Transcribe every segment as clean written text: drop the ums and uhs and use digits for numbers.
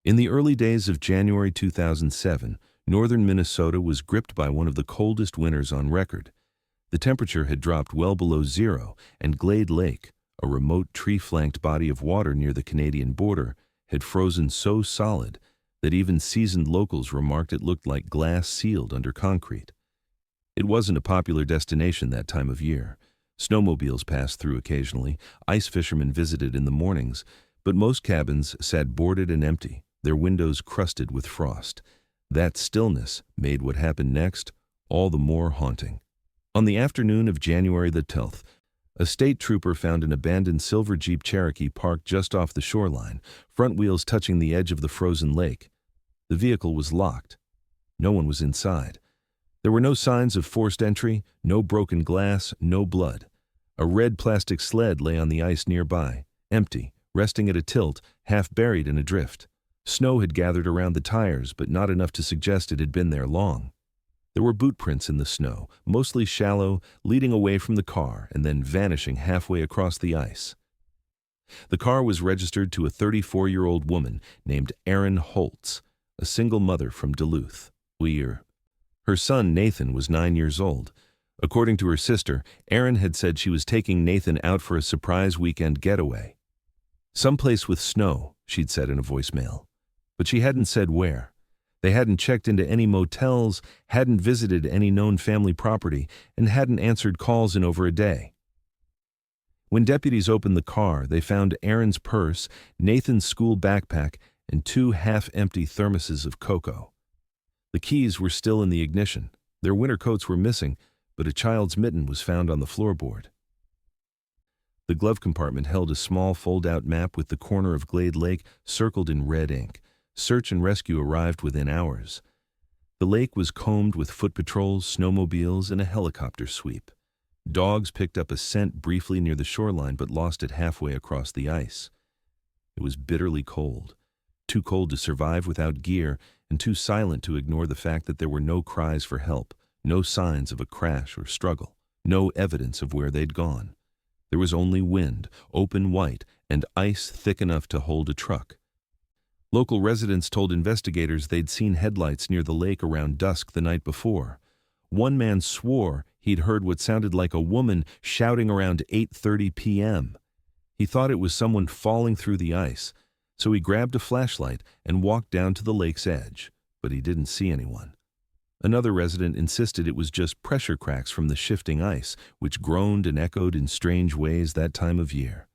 In the early days of January 2007, northern Minnesota was gripped by one of the coldest winters on record. The temperature had dropped well below zero, and Glade Lake, a remote tree-flanked body of water near the Canadian border, had frozen so solid that even seasoned locals remarked it looked like glass sealed under concrete. It wasn't a popular destination that time of year. Snowmobiles passed through occasionally, ice fishermen visited in the mornings, but most cabins sat boarded and empty, their windows crusted with frost. That stillness made what happened next all the more haunting. On the afternoon of January the 10th, a state trooper found an abandoned silver Jeep Cherokee parked just off the shoreline, front wheels touching the edge of the frozen lake. The vehicle was locked. No one was inside. There were no signs of forced entry, no broken glass, no blood. A red plastic sled lay on the ice nearby, empty, resting at a tilt, half buried in a drift. Snow had gathered around the tires, but not enough to suggest it had been there long. There were boot prints in the snow, mostly shallow, leading away from the car and then vanishing halfway across the ice. The car was registered to a 34-year-old woman named Erin Holtz, a single mother from Duluth, Eerie. Her son, Nathan, was 9 years old. According to her sister, Erin had said she was taking Nathan out for a surprise weekend getaway. Someplace with snow, she'd said in a voicemail. But she hadn't said where. They hadn't checked into any motels, hadn't visited any known family property, and hadn't answered calls in over a day. When deputies opened the car, they found Erin's purse, Nathan's school backpack, and 2 half-empty thermoses of cocoa. The keys were still in the ignition. Their winter coats were missing, but a child's mitten was found on the floorboard. The glove compartment held a small fold-out map with the corner of Glade Lake circled in red ink. Search and rescue arrived within hours. The lake was combed with foot patrols, snowmobiles, and a helicopter sweep. Dogs picked up a scent briefly near the shoreline but lost it halfway across the ice. It was bitterly cold, too cold to survive without gear and too silent to ignore the fact that there were no cries for help, no signs of a crash or struggle, no evidence of where they'd gone. There was only wind, open white, and ice thick enough to hold a truck. Local residents told investigators they'd seen headlights near the lake around dusk the night before. One man swore he'd heard what sounded like a woman shouting around 8:30 p.m. He thought it was someone falling through the ice, so he grabbed a flashlight and walked down to the lake's edge, but he didn't see anyone. Another resident insisted it was just pressure cracks from the shifting ice, which groaned and echoed in strange ways that time of year.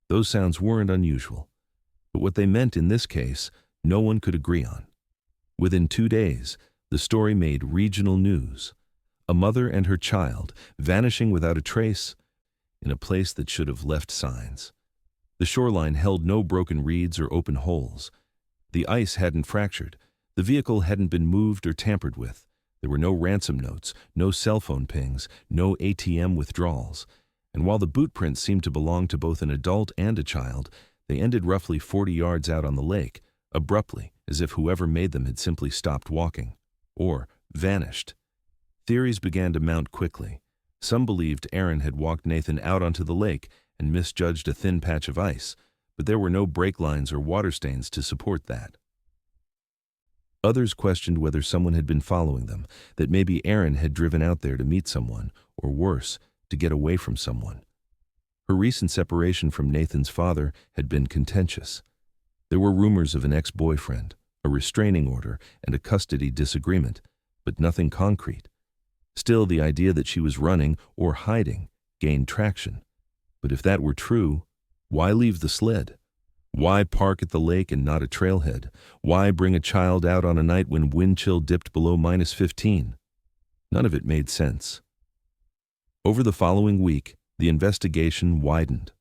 Those sounds weren't unusual. But what they meant in this case, no one could agree on. Within 2 days, the story made regional news. A mother and her child vanishing without a trace in a place that should have left signs. The shoreline held no broken reeds or open holes. The ice hadn't fractured. The vehicle hadn't been moved or tampered with. There were no ransom notes, no cell phone pings, no ATM withdrawals. And while the boot prints seemed to belong to both an adult and a child, they ended roughly 40 yards out on the lake, abruptly, as if whoever made them had simply stopped walking, or vanished. Theories began to mount quickly. Some believed Erin had walked Nathan out onto the lake and misjudged a thin patch of ice, but there were no brake lines or water stains to support that. Others questioned whether someone had been following them, that maybe Erin had driven out there to meet someone, or worse, to get away from someone. Her recent separation from Nathan's father had been contentious. There were rumors of an ex-boyfriend, a restraining order, and a custody disagreement, but nothing concrete. Still, the idea that she was running or hiding gained traction. But if that were true, why leave the sled? Why park at the lake and not a trailhead? Why bring a child out on a night when wind chill dipped below -15? None of it made sense. Over the following week, the investigation widened.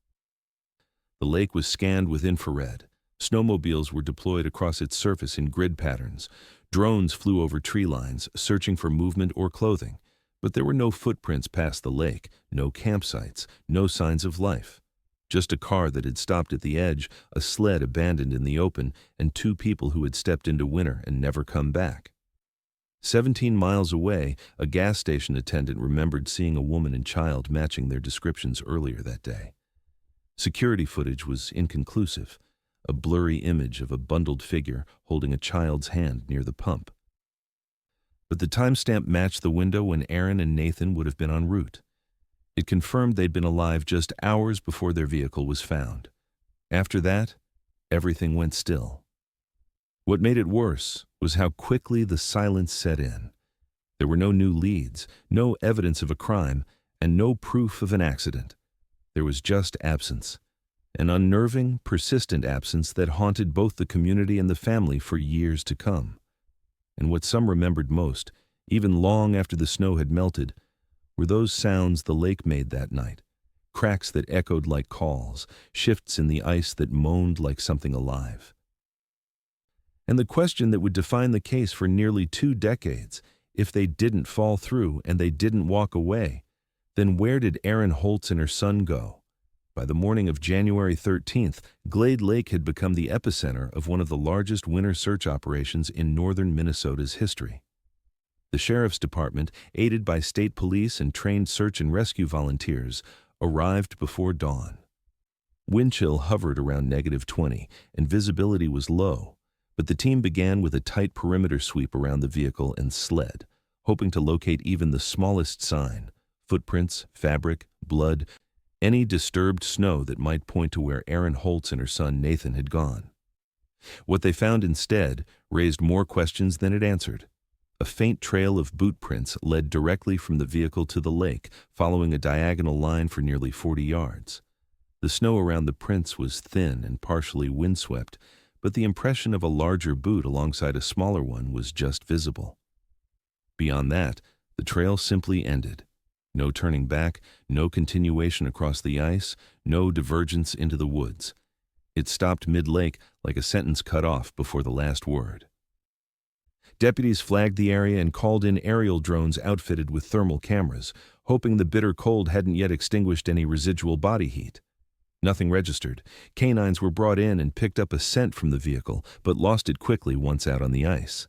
The lake was scanned with infrared. Snowmobiles were deployed across its surface in grid patterns. Drones flew over tree lines, searching for movement or clothing. But there were no footprints past the lake, no campsites, no signs of life. Just a car that had stopped at the edge, a sled abandoned in the open, and 2 people who had stepped into winter and never come back. 17 miles away, a gas station attendant remembered seeing a woman and child matching their descriptions earlier that day. Security footage was inconclusive. a blurry image of a bundled figure holding a child's hand near the pump. But the timestamp matched the window when Aaron and Nathan would have been en route. It confirmed they'd been alive just hours before their vehicle was found. After that, everything went still. What made it worse was how quickly the silence set in. There were no new leads, no evidence of a crime, and no proof of an accident. There was just absence, an unnerving, persistent absence that haunted both the community and the family for years to come. And what some remembered most, even long after the snow had melted, were those sounds the lake made that night, cracks that echoed like calls, shifts in the ice that moaned like something alive. And the question that would define the case for nearly 2 decades, if they didn't fall through and they didn't walk away, then where did Erin Holtz and her son go? By the morning of January 13th, Glade Lake had become the epicenter of one of the largest winter search operations in northern Minnesota's history. The sheriff's department, aided by state police and trained search and rescue volunteers, arrived before dawn. Wind chill hovered around -20, and visibility was low, but the team began with a tight perimeter sweep around the vehicle and sled, hoping to locate even the smallest sign, footprints, fabric, blood, any disturbed snow that might point to where Erin Holtz and her son Nathan had gone. What they found instead raised more questions than it answered. A faint trail of boot prints led directly from the vehicle to the lake, following a diagonal line for nearly 40 yards. The snow around the prints was thin and partially windswept, but the impression of a larger boot alongside a smaller one was just visible. Beyond that, the trail simply ended. No turning back, no continuation across the ice, no divergence into the woods. It stopped mid-lake like a sentence cut off before the last word. Deputies flagged the area and called in aerial drones outfitted with thermal cameras, hoping the bitter cold hadn't yet extinguished any residual body heat. Nothing registered. Canines were brought in and picked up a scent from the vehicle, but lost it quickly once out on the ice.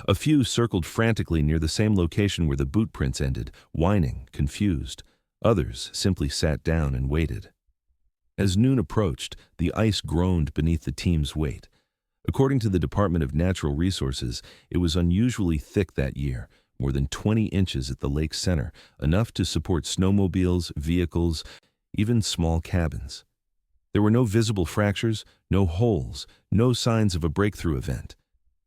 A few circled frantically near the same location where the boot prints ended, whining, confused. Others simply sat down and waited. As noon approached, the ice groaned beneath the team's weight. According to the Department of Natural Resources, it was unusually thick that year, more than 20 inches at the lake's center, enough to support snowmobiles, vehicles, even small cabins. There were no visible fractures, no holes, no signs of a breakthrough event.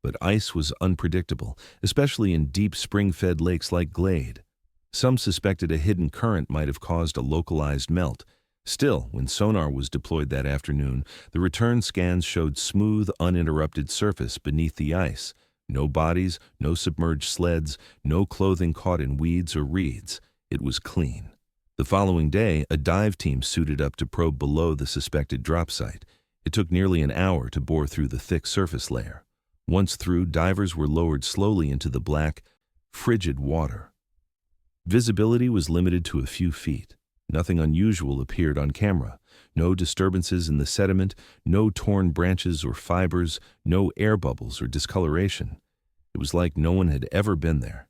But ice was unpredictable, especially in deep spring-fed lakes like Glade. Some suspected a hidden current might have caused a localized melt. Still, when sonar was deployed that afternoon, the return scans showed smooth, uninterrupted surface beneath the ice. No bodies, no submerged sleds, no clothing caught in weeds or reeds. It was clean. The following day, a dive team suited up to probe below the suspected drop site. It took nearly an hour to bore through the thick surface layer. Once through, divers were lowered slowly into the black, frigid water. Visibility was limited to a few feet. Nothing unusual appeared on camera. No disturbances in the sediment, no torn branches or fibers, no air bubbles or discoloration. It was like no one had ever been there.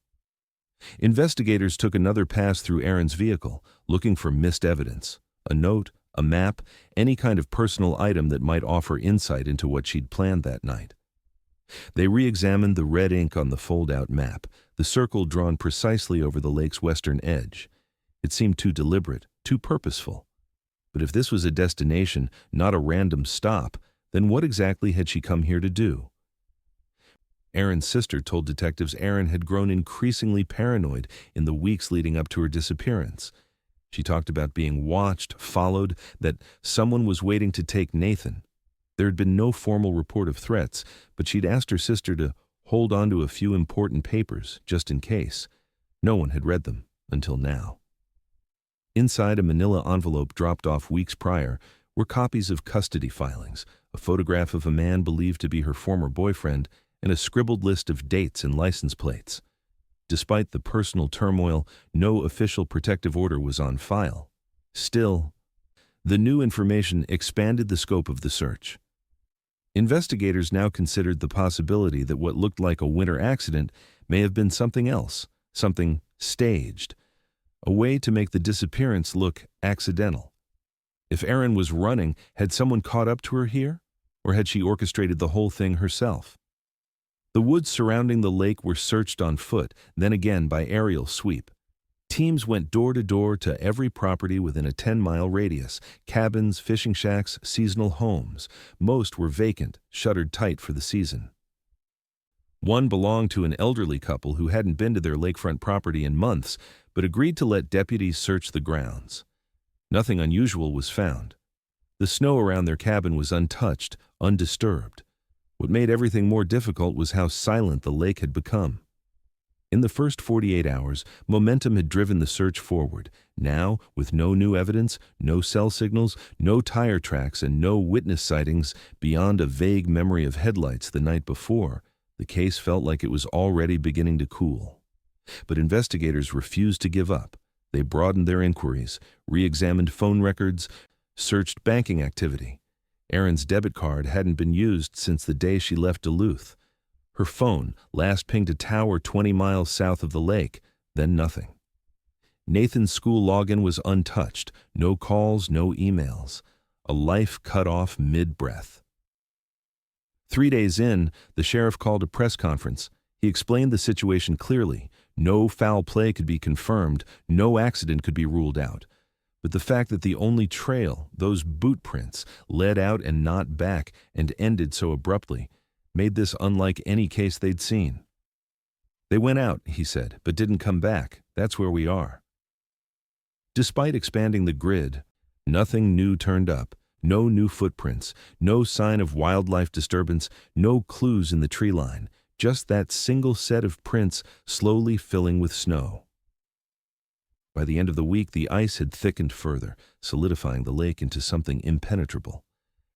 Investigators took another pass through Erin's vehicle, looking for missed evidence. A note, a map, any kind of personal item that might offer insight into what she'd planned that night. They re-examined the red ink on the fold-out map, the circle drawn precisely over the lake's western edge. It seemed too deliberate, too purposeful. But if this was a destination, not a random stop, then what exactly had she come here to do? Erin's sister told detectives Erin had grown increasingly paranoid in the weeks leading up to her disappearance. She talked about being watched, followed, that someone was waiting to take Nathan. There had been no formal report of threats, but she'd asked her sister to hold on to a few important papers, just in case. No one had read them, until now. Inside a manila envelope dropped off weeks prior were copies of custody filings, a photograph of a man believed to be her former boyfriend, and a scribbled list of dates and license plates. Despite the personal turmoil, no official protective order was on file. Still, the new information expanded the scope of the search. Investigators now considered the possibility that what looked like a winter accident may have been something else, something staged, a way to make the disappearance look accidental. If Erin was running, had someone caught up to her here? Or had she orchestrated the whole thing herself? The woods surrounding the lake were searched on foot, then again by aerial sweep. Teams went door to door to every property within a 10-mile radius: cabins, fishing shacks, seasonal homes. Most were vacant, shuttered tight for the season. One belonged to an elderly couple who hadn't been to their lakefront property in months, but agreed to let deputies search the grounds. Nothing unusual was found. The snow around their cabin was untouched, undisturbed. What made everything more difficult was how silent the lake had become. In the first 48 hours, momentum had driven the search forward. Now, with no new evidence, no cell signals, no tire tracks, and no witness sightings beyond a vague memory of headlights the night before, the case felt like it was already beginning to cool. But investigators refused to give up. They broadened their inquiries, re-examined phone records, searched banking activity. Erin's debit card hadn't been used since the day she left Duluth. Her phone last pinged a tower 20 miles south of the lake, then nothing. Nathan's school login was untouched. No calls, no emails. A life cut off mid-breath. 3 days in, the sheriff called a press conference. He explained the situation clearly. No foul play could be confirmed, no accident could be ruled out. But the fact that the only trail, those boot prints, led out and not back and ended so abruptly, made this unlike any case they'd seen. "They went out," he said, "but didn't come back. That's where we are." Despite expanding the grid, nothing new turned up. No new footprints, no sign of wildlife disturbance, no clues in the tree line, just that single set of prints slowly filling with snow. By the end of the week, the ice had thickened further, solidifying the lake into something impenetrable.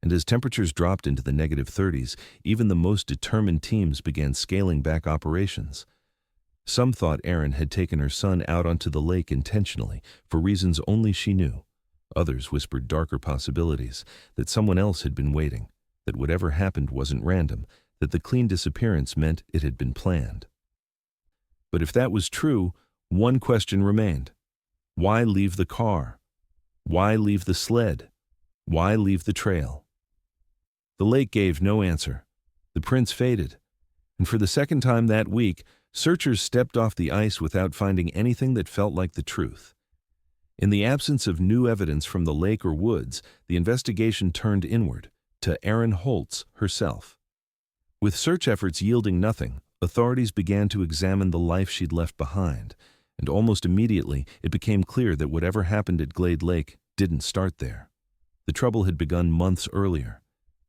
And as temperatures dropped into the -30s, even the most determined teams began scaling back operations. Some thought Erin had taken her son out onto the lake intentionally, for reasons only she knew. Others whispered darker possibilities, that someone else had been waiting, that whatever happened wasn't random, that the clean disappearance meant it had been planned. But if that was true, one question remained. Why leave the car? Why leave the sled? Why leave the trail? The lake gave no answer. The prints faded. And for the second time that week, searchers stepped off the ice without finding anything that felt like the truth. In the absence of new evidence from the lake or woods, the investigation turned inward, to Erin Holtz herself. With search efforts yielding nothing, authorities began to examine the life she'd left behind, and almost immediately it became clear that whatever happened at Glade Lake didn't start there. The trouble had begun months earlier.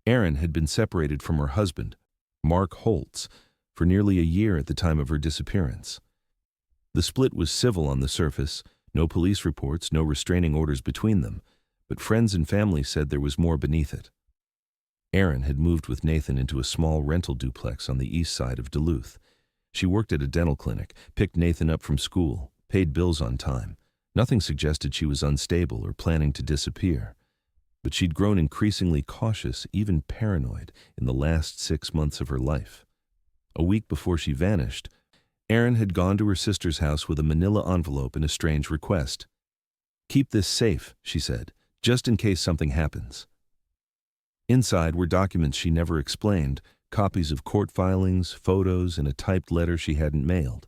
Erin had been separated from her husband, Mark Holtz, for nearly a year at the time of her disappearance. The split was civil on the surface. No police reports, no restraining orders between them, but friends and family said there was more beneath it. Erin had moved with Nathan into a small rental duplex on the east side of Duluth. She worked at a dental clinic, picked Nathan up from school, paid bills on time. Nothing suggested she was unstable or planning to disappear. But she'd grown increasingly cautious, even paranoid, in the last 6 months of her life. A week before she vanished, Erin had gone to her sister's house with a manila envelope and a strange request. "Keep this safe," she said, "just in case something happens." Inside were documents she never explained, copies of court filings, photos, and a typed letter she hadn't mailed.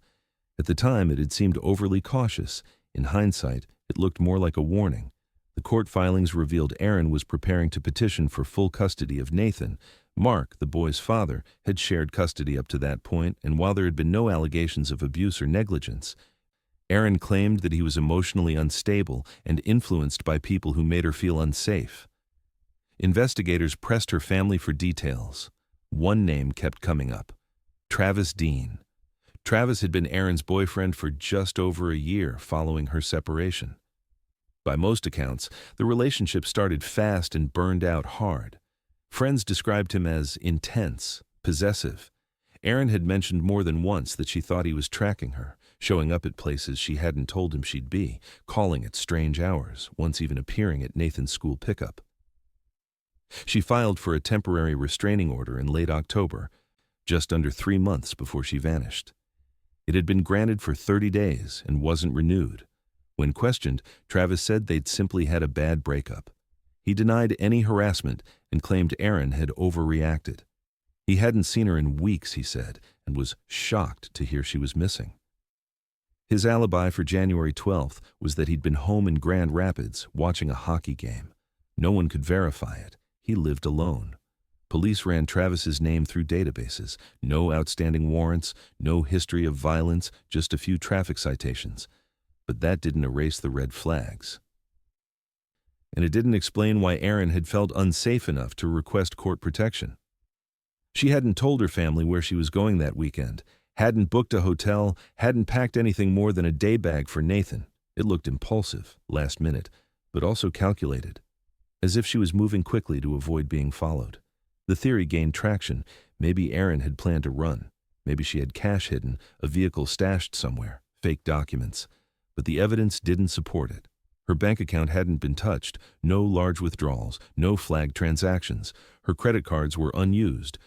At the time, it had seemed overly cautious. In hindsight, it looked more like a warning. The court filings revealed Erin was preparing to petition for full custody of Nathan. Mark, the boy's father, had shared custody up to that point, and while there had been no allegations of abuse or negligence, Erin claimed that he was emotionally unstable and influenced by people who made her feel unsafe. Investigators pressed her family for details. One name kept coming up: Travis Dean. Travis had been Erin's boyfriend for just over a year following her separation. By most accounts, the relationship started fast and burned out hard. Friends described him as intense, possessive. Erin had mentioned more than once that she thought he was tracking her, showing up at places she hadn't told him she'd be, calling at strange hours, once even appearing at Nathan's school pickup. She filed for a temporary restraining order in late October, just under 3 months before she vanished. It had been granted for 30 days and wasn't renewed. When questioned, Travis said they'd simply had a bad breakup. He denied any harassment and claimed Erin had overreacted. He hadn't seen her in weeks, he said, and was shocked to hear she was missing. His alibi for January 12th was that he'd been home in Grand Rapids watching a hockey game. No one could verify it. He lived alone. Police ran Travis's name through databases. No outstanding warrants, no history of violence, just a few traffic citations. But that didn't erase the red flags. And it didn't explain why Erin had felt unsafe enough to request court protection. She hadn't told her family where she was going that weekend, hadn't booked a hotel, hadn't packed anything more than a day bag for Nathan. It looked impulsive, last minute, but also calculated, as if she was moving quickly to avoid being followed. The theory gained traction. Maybe Erin had planned to run. Maybe she had cash hidden, a vehicle stashed somewhere, fake documents. But the evidence didn't support it. Her bank account hadn't been touched, no large withdrawals, no flagged transactions. Her credit cards were unused.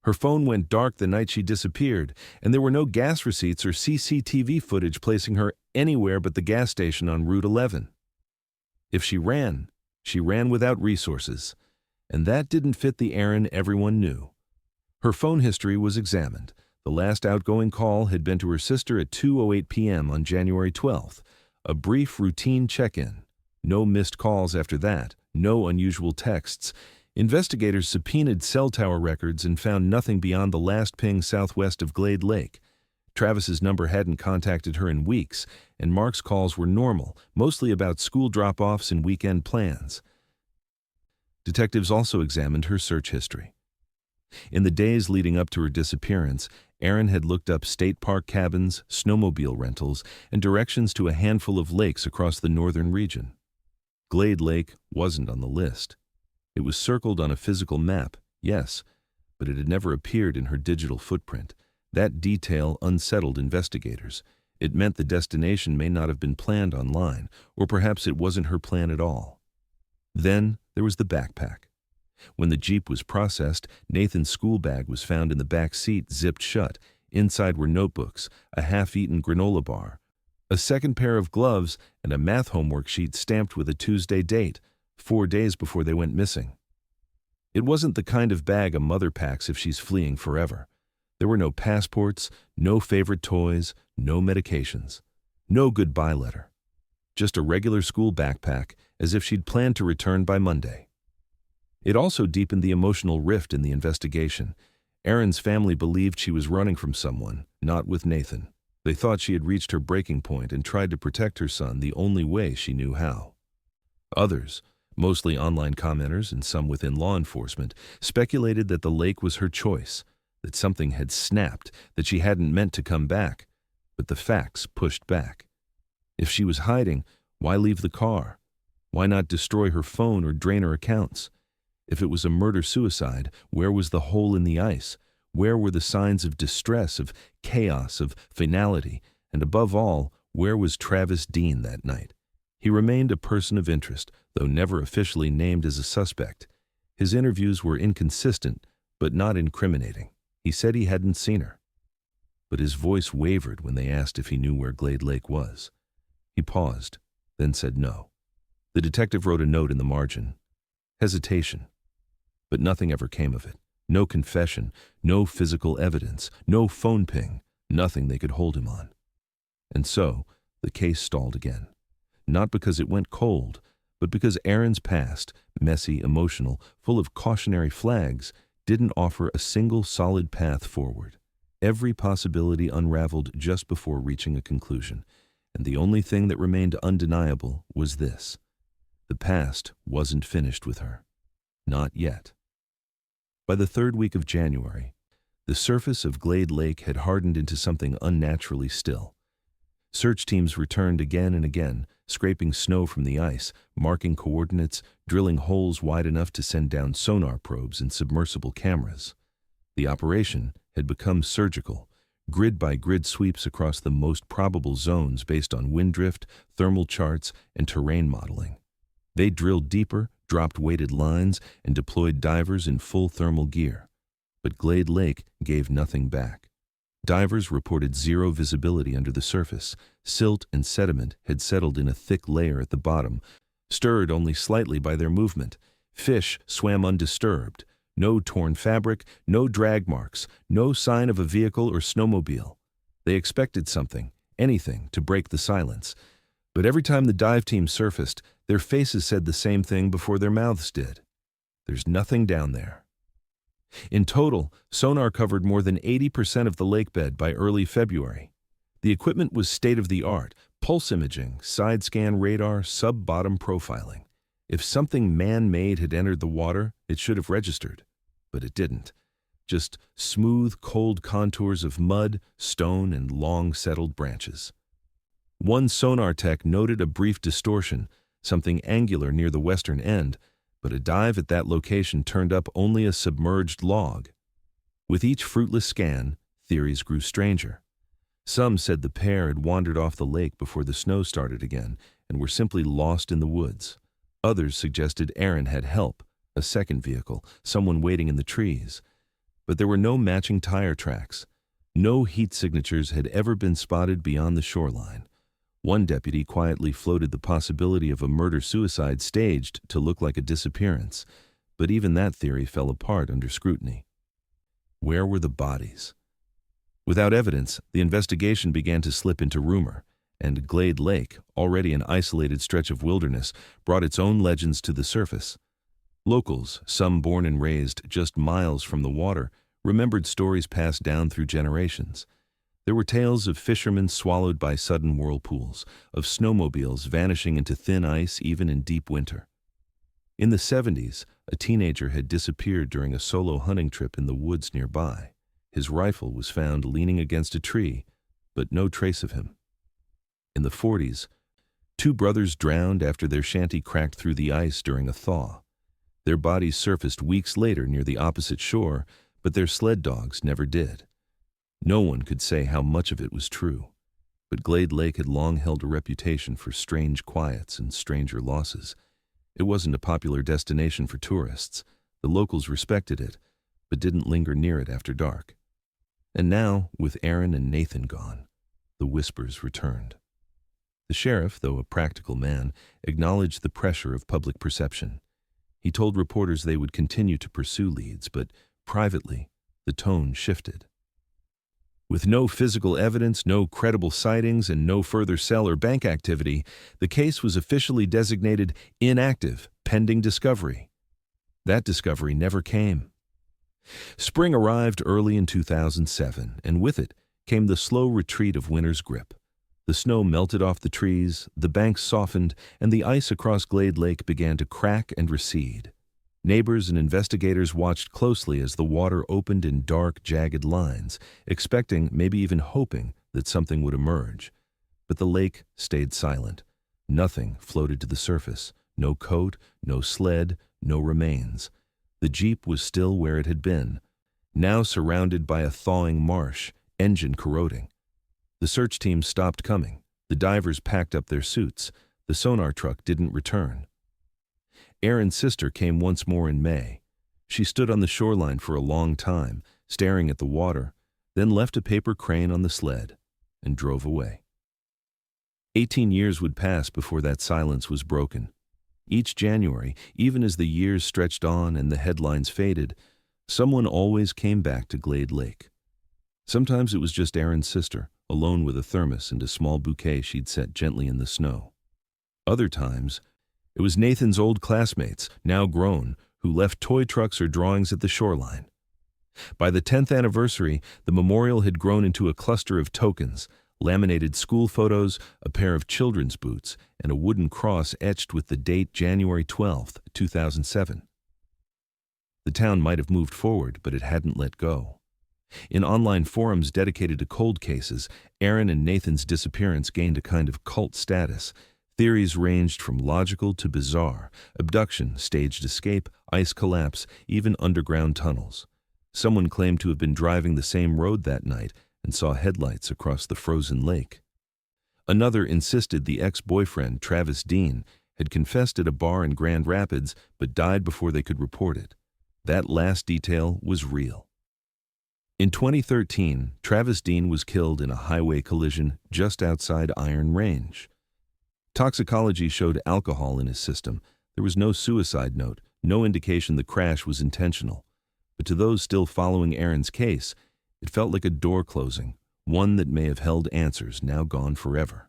Her phone went dark the night she disappeared, and there were no gas receipts or CCTV footage placing her anywhere but the gas station on Route 11. If she ran without resources, and that didn't fit the Erin everyone knew. Her phone history was examined. The last outgoing call had been to her sister at 2:08 p.m. on January 12th, a brief routine check-in. No missed calls after that, no unusual texts. Investigators subpoenaed cell tower records and found nothing beyond the last ping southwest of Glade Lake. Travis's number hadn't contacted her in weeks, and Mark's calls were normal, mostly about school drop-offs and weekend plans. Detectives also examined her search history. In the days leading up to her disappearance, Erin had looked up state park cabins, snowmobile rentals, and directions to a handful of lakes across the northern region. Glade Lake wasn't on the list. It was circled on a physical map, yes, but it had never appeared in her digital footprint. That detail unsettled investigators. It meant the destination may not have been planned online, or perhaps it wasn't her plan at all. Then there was the backpack. When the Jeep was processed, Nathan's school bag was found in the back seat, zipped shut. Inside were notebooks, a half-eaten granola bar, a second pair of gloves, and a math homework sheet stamped with a Tuesday date, 4 days before they went missing. It wasn't the kind of bag a mother packs if she's fleeing forever. There were no passports, no favorite toys, no medications, no goodbye letter. Just a regular school backpack, as if she'd planned to return by Monday. It also deepened the emotional rift in the investigation. Erin's family believed she was running from someone, not with Nathan. They thought she had reached her breaking point and tried to protect her son the only way she knew how. Others, mostly online commenters and some within law enforcement, speculated that the lake was her choice, that something had snapped, that she hadn't meant to come back. But the facts pushed back. If she was hiding, why leave the car? Why not destroy her phone or drain her accounts? If it was a murder-suicide, where was the hole in the ice? Where were the signs of distress, of chaos, of finality? And above all, where was Travis Dean that night? He remained a person of interest, though never officially named as a suspect. His interviews were inconsistent, but not incriminating. He said he hadn't seen her. But his voice wavered when they asked if he knew where Glade Lake was. He paused, then said no. The detective wrote a note in the margin. Hesitation. But nothing ever came of it. No confession, no physical evidence, no phone ping, nothing they could hold him on. And so, the case stalled again. Not because it went cold, but because Erin's past, messy, emotional, full of cautionary flags, didn't offer a single solid path forward. Every possibility unraveled just before reaching a conclusion, and the only thing that remained undeniable was this. The past wasn't finished with her. Not yet. By the third week of January, the surface of Glade Lake had hardened into something unnaturally still. Search teams returned again and again, scraping snow from the ice, marking coordinates, drilling holes wide enough to send down sonar probes and submersible cameras. The operation had become surgical, grid-by-grid sweeps across the most probable zones based on wind drift, thermal charts, and terrain modeling. They drilled deeper, dropped weighted lines, and deployed divers in full thermal gear. But Glade Lake gave nothing back. Divers reported zero visibility under the surface. Silt and sediment had settled in a thick layer at the bottom, stirred only slightly by their movement. Fish swam undisturbed. No torn fabric, no drag marks, no sign of a vehicle or snowmobile. They expected something, anything, to break the silence. But every time the dive team surfaced, their faces said the same thing before their mouths did. There's nothing down there. In total, sonar covered more than 80% of the lake bed by early February. The equipment was state-of-the-art: pulse imaging, side-scan radar, sub-bottom profiling. If something man-made had entered the water, it should have registered. But it didn't. Just smooth, cold contours of mud, stone, and long-settled branches. One sonar tech noted a brief distortion, something angular near the western end, but a dive at that location turned up only a submerged log. With each fruitless scan, theories grew stranger. Some said the pair had wandered off the lake before the snow started again and were simply lost in the woods. Others suggested Aaron had help, a second vehicle, someone waiting in the trees. But there were no matching tire tracks. No heat signatures had ever been spotted beyond the shoreline. One deputy quietly floated the possibility of a murder-suicide staged to look like a disappearance, but even that theory fell apart under scrutiny. Where were the bodies? Without evidence, the investigation began to slip into rumor, and Glade Lake, already an isolated stretch of wilderness, brought its own legends to the surface. Locals, some born and raised just miles from the water, remembered stories passed down through generations. There were tales of fishermen swallowed by sudden whirlpools, of snowmobiles vanishing into thin ice even in deep winter. In the 70s, a teenager had disappeared during a solo hunting trip in the woods nearby. His rifle was found leaning against a tree, but no trace of him. In the 40s, 2 brothers drowned after their shanty cracked through the ice during a thaw. Their bodies surfaced weeks later near the opposite shore, but their sled dogs never did. No one could say how much of it was true, but Glade Lake had long held a reputation for strange quiets and stranger losses. It wasn't a popular destination for tourists. The locals respected it, but didn't linger near it after dark. And now, with Aaron and Nathan gone, the whispers returned. The sheriff, though a practical man, acknowledged the pressure of public perception. He told reporters they would continue to pursue leads, but privately, the tone shifted. With no physical evidence, no credible sightings, and no further cell or bank activity, the case was officially designated inactive, pending discovery. That discovery never came. Spring arrived early in 2007, and with it came the slow retreat of winter's grip. The snow melted off the trees, the banks softened, and the ice across Glade Lake began to crack and recede. Neighbors and investigators watched closely as the water opened in dark, jagged lines, expecting, maybe even hoping, that something would emerge. But the lake stayed silent. Nothing floated to the surface. No coat, no sled, no remains. The Jeep was still where it had been, now surrounded by a thawing marsh, engine corroding. The search team stopped coming. The divers packed up their suits. The sonar truck didn't return. Aaron's sister came once more in May. She stood on the shoreline for a long time, staring at the water, then left a paper crane on the sled and drove away. 18 years would pass before that silence was broken. Each January, even as the years stretched on and the headlines faded, someone always came back to Glade Lake. Sometimes it was just Aaron's sister, alone with a thermos and a small bouquet she'd set gently in the snow. Other times, it was Nathan's old classmates, now grown, who left toy trucks or drawings at the shoreline. By the 10th anniversary, the memorial had grown into a cluster of tokens: laminated school photos, a pair of children's boots, and a wooden cross etched with the date January 12, 2007. The town might have moved forward, but it hadn't let go. In online forums dedicated to cold cases, Aaron and Nathan's disappearance gained a kind of cult status. Theories ranged from logical to bizarre: abduction, staged escape, ice collapse, even underground tunnels. Someone claimed to have been driving the same road that night and saw headlights across the frozen lake. Another insisted the ex-boyfriend, Travis Dean, had confessed at a bar in Grand Rapids but died before they could report it. That last detail was real. In 2013, Travis Dean was killed in a highway collision just outside Iron Range. Toxicology showed alcohol in his system. There was no suicide note, no indication the crash was intentional. But to those still following Aaron's case, it felt like a door closing, one that may have held answers now gone forever.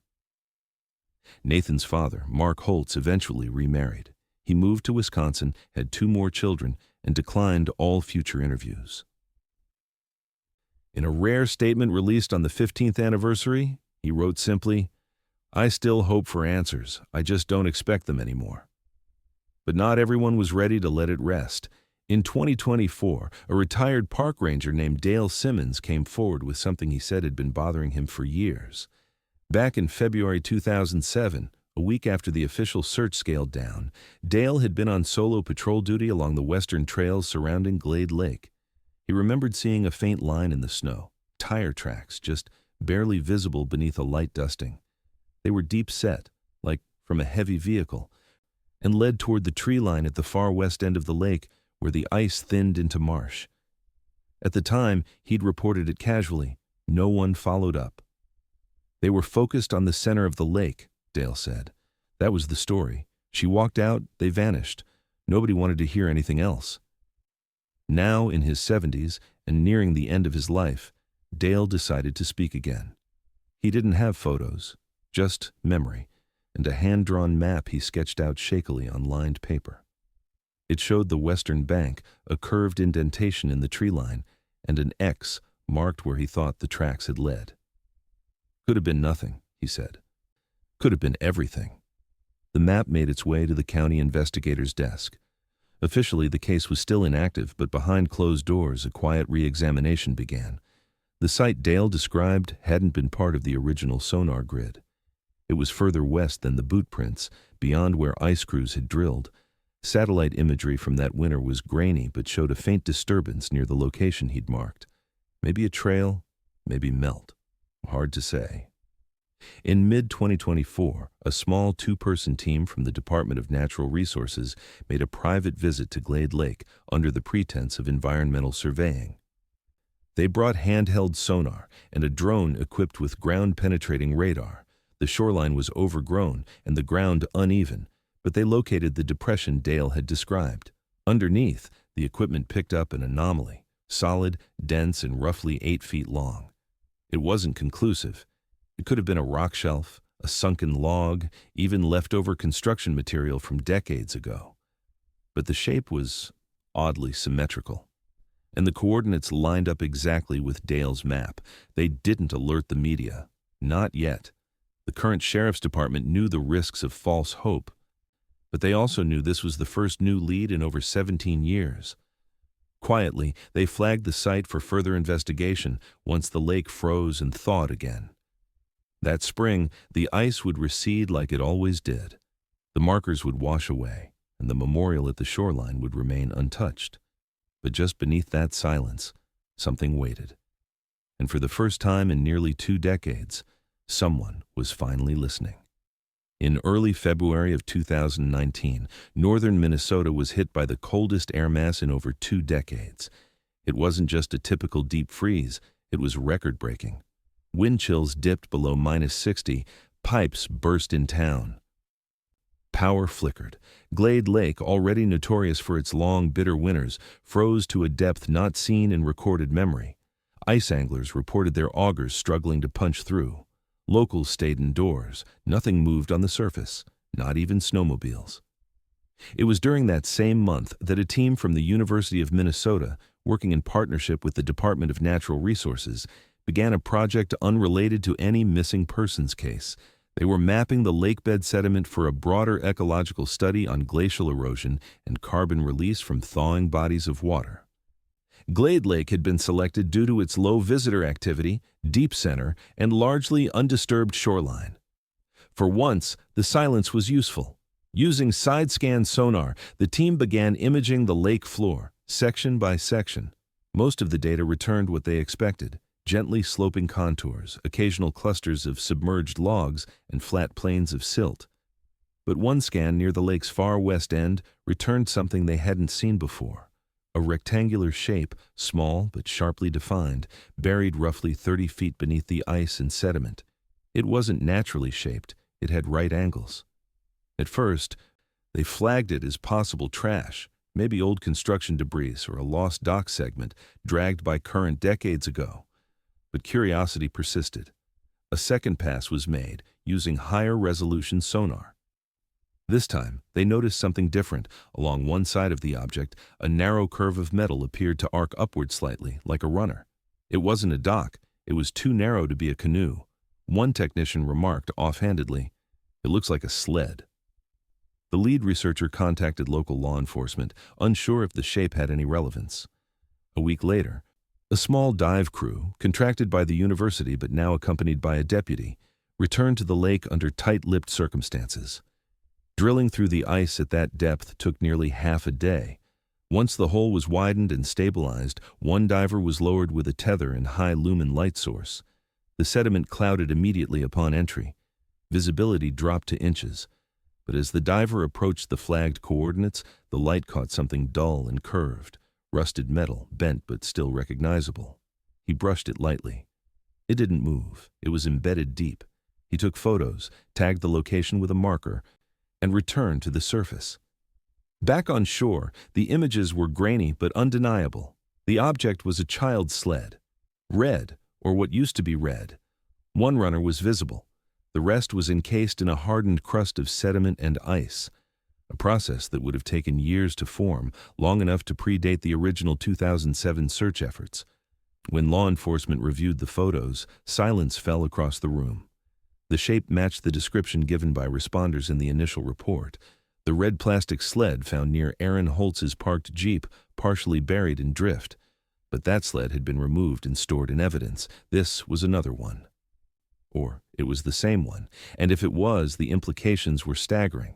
Nathan's father, Mark Holtz, eventually remarried. He moved to Wisconsin, had 2 more children, and declined all future interviews. In a rare statement released on the 15th anniversary, he wrote simply, "I still hope for answers, I just don't expect them anymore." But not everyone was ready to let it rest. In 2024, a retired park ranger named Dale Simmons came forward with something he said had been bothering him for years. Back in February 2007, a week after the official search scaled down, Dale had been on solo patrol duty along the western trails surrounding Glade Lake. He remembered seeing a faint line in the snow, tire tracks just barely visible beneath a light dusting. They were deep set, like from a heavy vehicle, and led toward the tree line at the far west end of the lake where the ice thinned into marsh. At the time, he'd reported it casually. No one followed up. "They were focused on the center of the lake," Dale said. "That was the story. She walked out, they vanished. Nobody wanted to hear anything else." Now in his 70s and nearing the end of his life, Dale decided to speak again. He didn't have photos, just memory, and a hand-drawn map he sketched out shakily on lined paper. It showed the western bank, a curved indentation in the tree line, and an X marked where he thought the tracks had led. "Could have been nothing," he said. "Could have been everything." The map made its way to the county investigator's desk. Officially, the case was still inactive, but behind closed doors, a quiet re-examination began. The site Dale described hadn't been part of the original sonar grid. It was further west than the boot prints, beyond where ice crews had drilled. Satellite imagery from that winter was grainy but showed a faint disturbance near the location he'd marked. Maybe a trail, maybe melt. Hard to say. In mid-2024, a small 2-person team from the Department of Natural Resources made a private visit to Glade Lake under the pretense of environmental surveying. They brought handheld sonar and a drone equipped with ground-penetrating radar. The shoreline was overgrown and the ground uneven, but they located the depression Dale had described. Underneath, the equipment picked up an anomaly, solid, dense, and roughly 8 feet long. It wasn't conclusive. It could have been a rock shelf, a sunken log, even leftover construction material from decades ago. But the shape was oddly symmetrical, and the coordinates lined up exactly with Dale's map. They didn't alert the media. Not yet. The current sheriff's department knew the risks of false hope, but they also knew this was the first new lead in over 17 years. Quietly, they flagged the site for further investigation once the lake froze and thawed again. That spring, the ice would recede like it always did. The markers would wash away, and the memorial at the shoreline would remain untouched. But just beneath that silence, something waited. And for the first time in nearly 2 decades, someone was finally listening. In early February of 2019, northern Minnesota was hit by the coldest air mass in over 2 decades. It wasn't just a typical deep freeze, it was record-breaking. Wind chills dipped below -60, pipes burst in town. Power flickered. Glade Lake, already notorious for its long, bitter winters, froze to a depth not seen in recorded memory. Ice anglers reported their augers struggling to punch through. Locals stayed indoors. Nothing moved on the surface, not even snowmobiles. It was during that same month that a team from the University of Minnesota, working in partnership with the Department of Natural Resources, began a project unrelated to any missing persons case. They were mapping the lakebed sediment for a broader ecological study on glacial erosion and carbon release from thawing bodies of water. Glade Lake had been selected due to its low visitor activity, deep center, and largely undisturbed shoreline. For once, the silence was useful. Using side-scan sonar, the team began imaging the lake floor, section by section. Most of the data returned what they expected: gently sloping contours, occasional clusters of submerged logs, and flat plains of silt. But one scan near the lake's far west end returned something they hadn't seen before. A rectangular shape, small but sharply defined, buried roughly 30 feet beneath the ice and sediment. It wasn't naturally shaped, it had right angles. At first, they flagged it as possible trash, maybe old construction debris or a lost dock segment dragged by current decades ago. But curiosity persisted. A second pass was made using higher resolution sonar. This time, they noticed something different. Along one side of the object, a narrow curve of metal appeared to arc upward slightly, like a runner. It wasn't a dock, it was too narrow to be a canoe. One technician remarked offhandedly, "It looks like a sled." The lead researcher contacted local law enforcement, unsure if the shape had any relevance. A week later, a small dive crew, contracted by the university but now accompanied by a deputy, returned to the lake under tight-lipped circumstances. Drilling through the ice at that depth took nearly half a day. Once the hole was widened and stabilized, one diver was lowered with a tether and high-lumen light source. The sediment clouded immediately upon entry. Visibility dropped to inches. But as the diver approached the flagged coordinates, the light caught something dull and curved, rusted metal, bent but still recognizable. He brushed it lightly. It didn't move. It was embedded deep. He took photos, tagged the location with a marker, and returned to the surface. Back on shore, the images were grainy but undeniable. The object was a child's sled. Red, or what used to be red. One runner was visible. The rest was encased in a hardened crust of sediment and ice, a process that would have taken years to form, long enough to predate the original 2007 search efforts. When law enforcement reviewed the photos, silence fell across the room. The shape matched the description given by responders in the initial report. The red plastic sled found near Aaron Holtz's parked Jeep, partially buried in drift. But that sled had been removed and stored in evidence. This was another one. Or it was the same one, and if it was, the implications were staggering.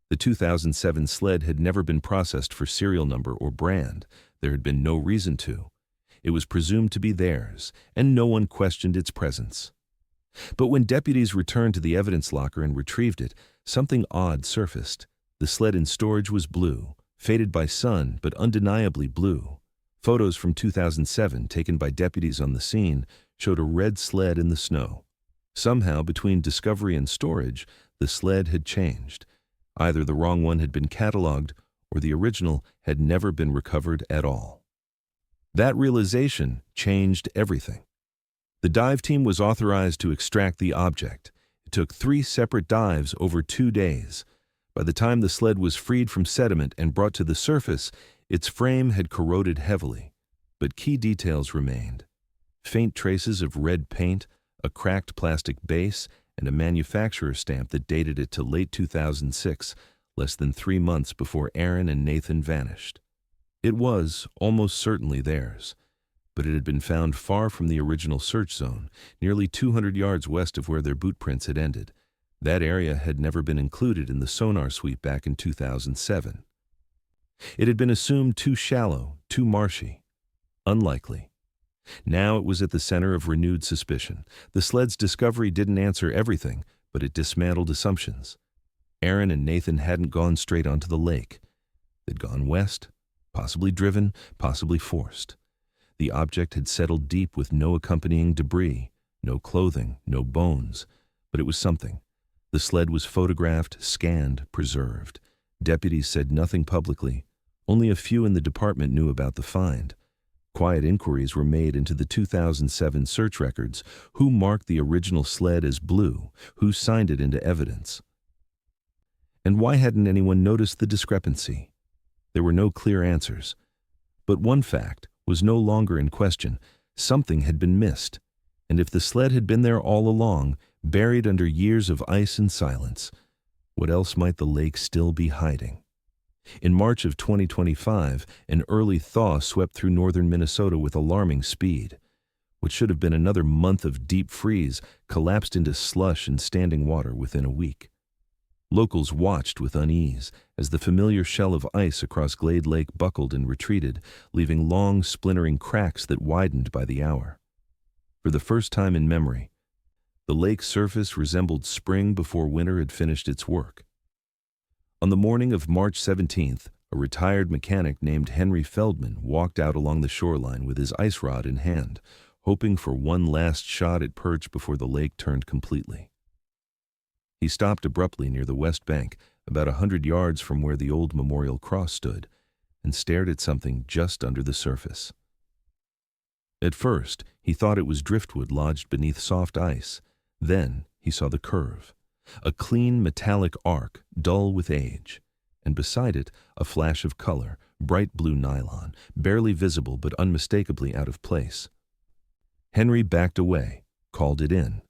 The 2007 sled had never been processed for serial number or brand. There had been no reason to. It was presumed to be theirs, and no one questioned its presence. But when deputies returned to the evidence locker and retrieved it, something odd surfaced. The sled in storage was blue, faded by sun, but undeniably blue. Photos from 2007, taken by deputies on the scene, showed a red sled in the snow. Somehow, between discovery and storage, the sled had changed. Either the wrong one had been cataloged, or the original had never been recovered at all. That realization changed everything. The dive team was authorized to extract the object. It took 3 separate dives over 2 days. By the time the sled was freed from sediment and brought to the surface, its frame had corroded heavily. But key details remained. Faint traces of red paint, a cracked plastic base, and a manufacturer stamp that dated it to late 2006, less than 3 months before Aaron and Nathan vanished. It was almost certainly theirs. But it had been found far from the original search zone, nearly 200 yards west of where their boot prints had ended. That area had never been included in the sonar sweep back in 2007. It had been assumed too shallow, too marshy. Unlikely. Now it was at the center of renewed suspicion. The sled's discovery didn't answer everything, but it dismantled assumptions. Aaron and Nathan hadn't gone straight onto the lake. They'd gone west, possibly driven, possibly forced. The object had settled deep with no accompanying debris, no clothing, no bones, but it was something. The sled was photographed, scanned, preserved. Deputies said nothing publicly. Only a few in the department knew about the find. Quiet inquiries were made into the 2007 search records. Who marked the original sled as blue? Who signed it into evidence? And why hadn't anyone noticed the discrepancy? There were no clear answers. But one fact was no longer in question. Something had been missed. And if the sled had been there all along, buried under years of ice and silence, what else might the lake still be hiding? In March of 2025, an early thaw swept through northern Minnesota with alarming speed. What should have been another month of deep freeze collapsed into slush and standing water within a week. Locals watched with unease as the familiar shell of ice across Glade Lake buckled and retreated, leaving long, splintering cracks that widened by the hour. For the first time in memory, the lake's surface resembled spring before winter had finished its work. On the morning of March 17th, a retired mechanic named Henry Feldman walked out along the shoreline with his ice rod in hand, hoping for one last shot at perch before the lake turned completely. He stopped abruptly near the west bank, about 100 yards from where the old memorial cross stood. and stared at something just under the surface. At first, he thought it was driftwood lodged beneath soft ice. Then he saw the curve, a clean metallic arc, dull with age, and beside it a flash of color, bright blue nylon, barely visible but unmistakably out of place. Henry backed away, called it in.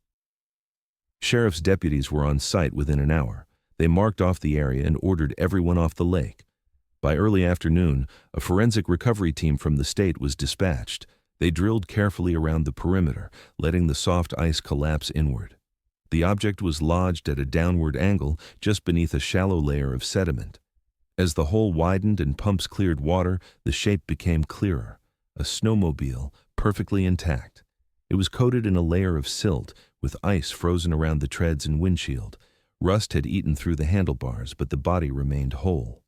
Sheriff's deputies were on site within an hour. They marked off the area and ordered everyone off the lake. By early afternoon, a forensic recovery team from the state was dispatched. They drilled carefully around the perimeter, letting the soft ice collapse inward. The object was lodged at a downward angle just beneath a shallow layer of sediment. As the hole widened and pumps cleared water, the shape became clearer. A snowmobile, perfectly intact. It was coated in a layer of silt, with ice frozen around the treads and windshield. Rust had eaten through the handlebars, but the body remained whole.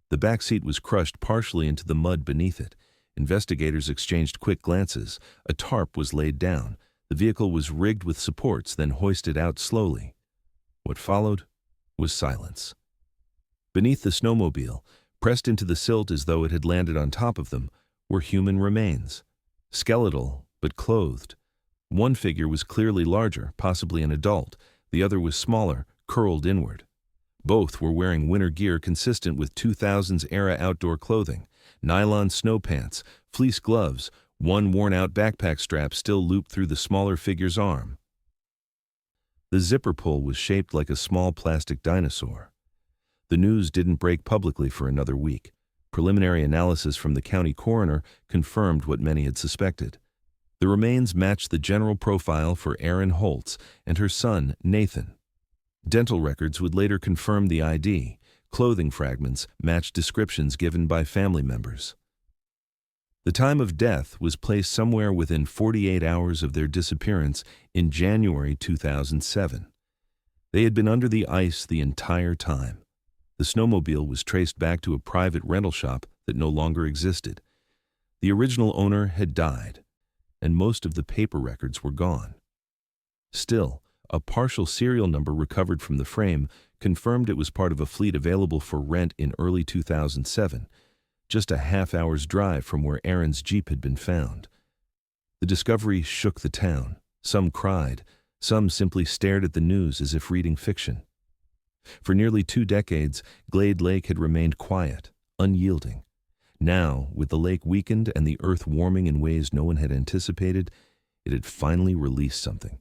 The back seat was crushed partially into the mud beneath it. Investigators exchanged quick glances. A tarp was laid down. The vehicle was rigged with supports, then hoisted out slowly. What followed was silence. Beneath the snowmobile, pressed into the silt as though it had landed on top of them, were human remains. Skeletal, but clothed. One figure was clearly larger, possibly an adult. The other was smaller, curled inward. Both were wearing winter gear consistent with 2000s-era outdoor clothing. Nylon snow pants, fleece gloves, one worn-out backpack strap still looped through the smaller figure's arm. The zipper pull was shaped like a small plastic dinosaur. The news didn't break publicly for another week. Preliminary analysis from the county coroner confirmed what many had suspected. The remains matched the general profile for Erin Holtz and her son, Nathan. Dental records would later confirm the ID. Clothing fragments matched descriptions given by family members. The time of death was placed somewhere within 48 hours of their disappearance in January 2007. They had been under the ice the entire time. The snowmobile was traced back to a private rental shop that no longer existed. The original owner had died, and most of the paper records were gone. Still, a partial serial number recovered from the frame confirmed it was part of a fleet available for rent in early 2007, just a half-hour's drive from where Erin's Jeep had been found. The discovery shook the town. Some cried, some simply stared at the news as if reading fiction. For nearly 2 decades, Glade Lake had remained quiet, unyielding. Now, with the lake weakened and the earth warming in ways no one had anticipated, it had finally released something.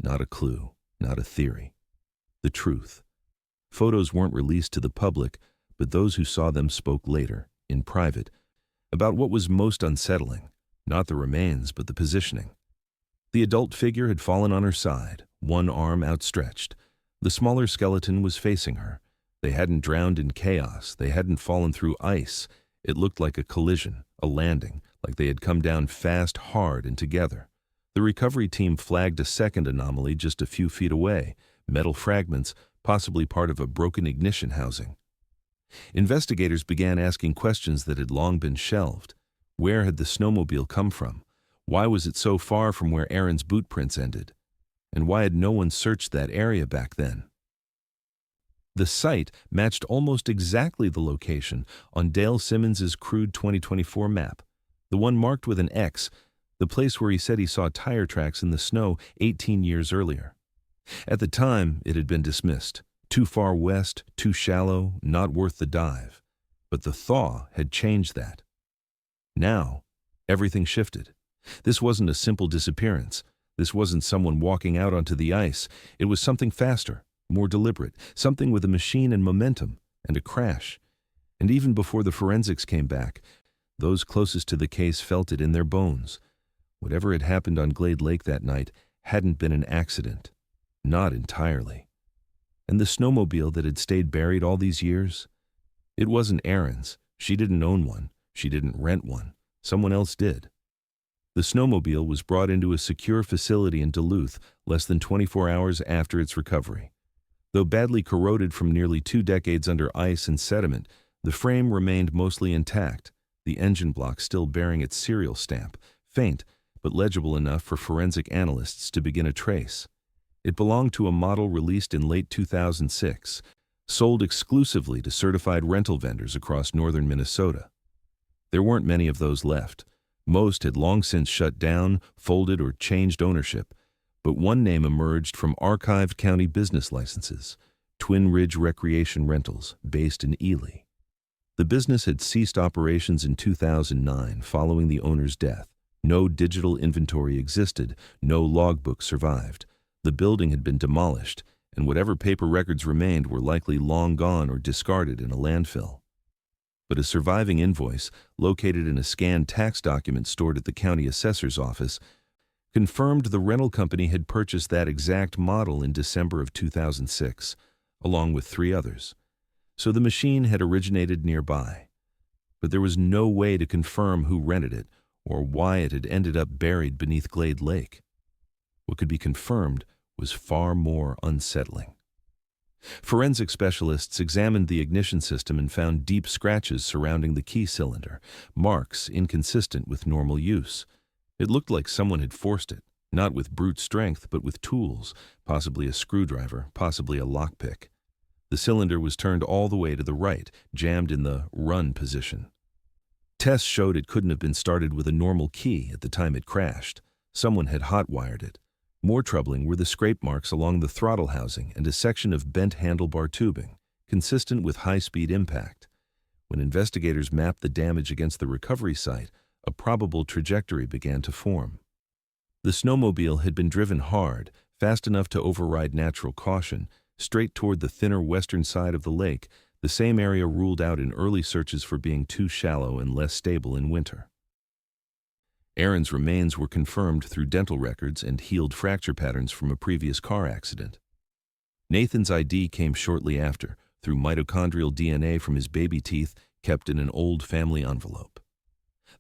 Not a clue, not a theory. The truth. Photos weren't released to the public, but those who saw them spoke later, in private, about what was most unsettling, not the remains but the positioning. The adult figure had fallen on her side, one arm outstretched. The smaller skeleton was facing her. They hadn't drowned in chaos, they hadn't fallen through ice. It looked like a collision, a landing, like they had come down fast, hard, and together. The recovery team flagged a second anomaly just a few feet away, metal fragments, possibly part of a broken ignition housing. Investigators began asking questions that had long been shelved. Where had the snowmobile come from? Why was it so far from where Erin's boot prints ended? And why had no one searched that area back then? The site matched almost exactly the location on Dale Simmons's crude 2024 map, the one marked with an X, the place where he said he saw tire tracks in the snow 18 years earlier. At the time, it had been dismissed. Too far west, too shallow, not worth the dive. But the thaw had changed that. Now, everything shifted. This wasn't a simple disappearance. This wasn't someone walking out onto the ice. It was something faster, more deliberate, something with a machine and momentum, and a crash. And even before the forensics came back, those closest to the case felt it in their bones. Whatever had happened on Glade Lake that night hadn't been an accident. Not entirely. And the snowmobile that had stayed buried all these years? It wasn't Erin's. She didn't own one. She didn't rent one. Someone else did. The snowmobile was brought into a secure facility in Duluth less than 24 hours after its recovery. Though badly corroded from nearly 2 decades under ice and sediment, the frame remained mostly intact, the engine block still bearing its serial stamp, faint but legible enough for forensic analysts to begin a trace. It belonged to a model released in late 2006, sold exclusively to certified rental vendors across northern Minnesota. There weren't many of those left. Most had long since shut down, folded, or changed ownership, but one name emerged from archived county business licenses: Twin Ridge Recreation Rentals, based in Eerie. The business had ceased operations in 2009 following the owner's death. No digital inventory existed, no logbook survived. The building had been demolished, and whatever paper records remained were likely long gone or discarded in a landfill. But a surviving invoice, located in a scanned tax document stored at the county assessor's office, confirmed the rental company had purchased that exact model in December of 2006, along with 3 others. So the machine had originated nearby. But there was no way to confirm who rented it or why it had ended up buried beneath Glade Lake. What could be confirmed was far more unsettling. Forensic specialists examined the ignition system and found deep scratches surrounding the key cylinder, marks inconsistent with normal use. It looked like someone had forced it, not with brute strength, but with tools, possibly a screwdriver, possibly a lockpick. The cylinder was turned all the way to the right, jammed in the run position. Tests showed it couldn't have been started with a normal key at the time it crashed. Someone had hot-wired it. More troubling were the scrape marks along the throttle housing and a section of bent handlebar tubing, consistent with high-speed impact. When investigators mapped the damage against the recovery site, a probable trajectory began to form. The snowmobile had been driven hard, fast enough to override natural caution, straight toward the thinner western side of the lake, the same area ruled out in early searches for being too shallow and less stable in winter. Aaron's remains were confirmed through dental records and healed fracture patterns from a previous car accident. Nathan's ID came shortly after, through mitochondrial DNA from his baby teeth kept in an old family envelope.